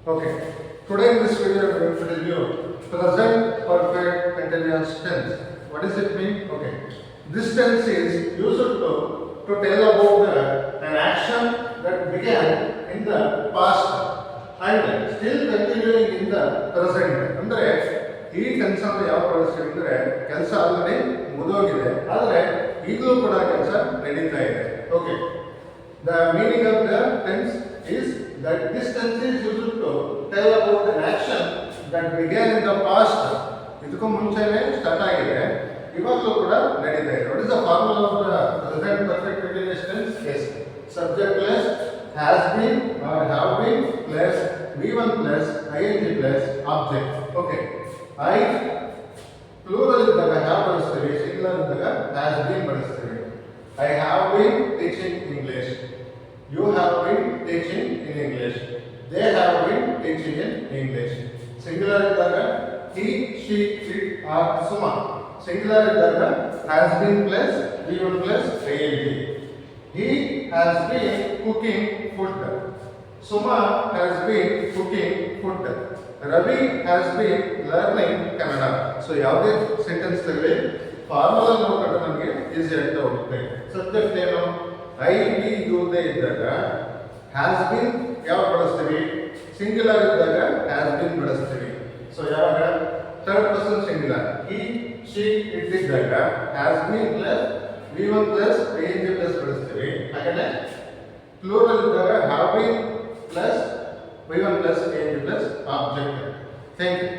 Okay. Today in this video, I am going to tell you present perfect continuous tense. What does it mean? Okay. This tense is used to tell about an action that began in the past and still continuing in the present. ಅಂದರೆ ಈ tense ಅನ್ನು ಯಾವ ಬಳಸ್ತೀವಿ ಅಂದರೆ ಕೆಲಸ already ಮುಗಿದೋಗಿದೆ ಆದರೆ ಈಗಲೂ ಕೂಡ ಕೆಲಸ ನಡೀತಾ ಇದೆ. Okay. The meaning of the tense is that this tense is used to tell about an action that began in the past. ಇದಕ್ಕೂ ಮುಂಚೆನೇ ಸ್ಟಾರ್ಟ್ ಆಗಿದೆ, ಇವಾಗಲೂ ಕೂಡ ನಡೀತಾ ಇದೆ. What is the formula of the present perfect continuous tense? Yes. Subject plus has been or have been plus V1 plus ing plus object. Okay. I plural ಇದ್ದಾಗ have ಬಳಸ್ತೀವಿ, singular ಇದ್ದಾಗ has been ಬಳಸ್ತೀವಿ. I have been teaching English. You have been teaching in English. They have been teaching in English. Singular ಇದ್ದಾಗ he, she, it or Suma. Singular ಇದ್ದಾಗ has been plus V1 plus ing. He has been cooking food. Suma has been cooking food. Ravi has been learning Kannada. So ಯಾವುದೇ sentence ತಗೊಳ್ಳಿ formula ನೋಡ್ಕೊಂಡ್ರೆ ನಮಗೆ easy ಆಗ್ತಾ ಹೋಗುತ್ತೆ. Subject ಏನು I we you they ಇದ್ದಾಗ has been ಯಾವಾಗ ಬಳಸ್ತೀವಿ? ಸಿಂಗ್ಯುಲರ್ ಇದ್ದಾಗ ಹ್ಯಾಸ್ ಬಿನ್ ಬಳಸ್ತೀವಿ. ಸೊ ಯಾವಾಗ third person singular he she it ಇದ್ದಾಗ has been plus V1 plus ing plus ಬಳಸ್ತೀವಿ. ಹಾಗೆ ಪ್ಲೂರಲ್ ಇದ್ದಾಗ have been plus V1 plus ing plus object. Thank you.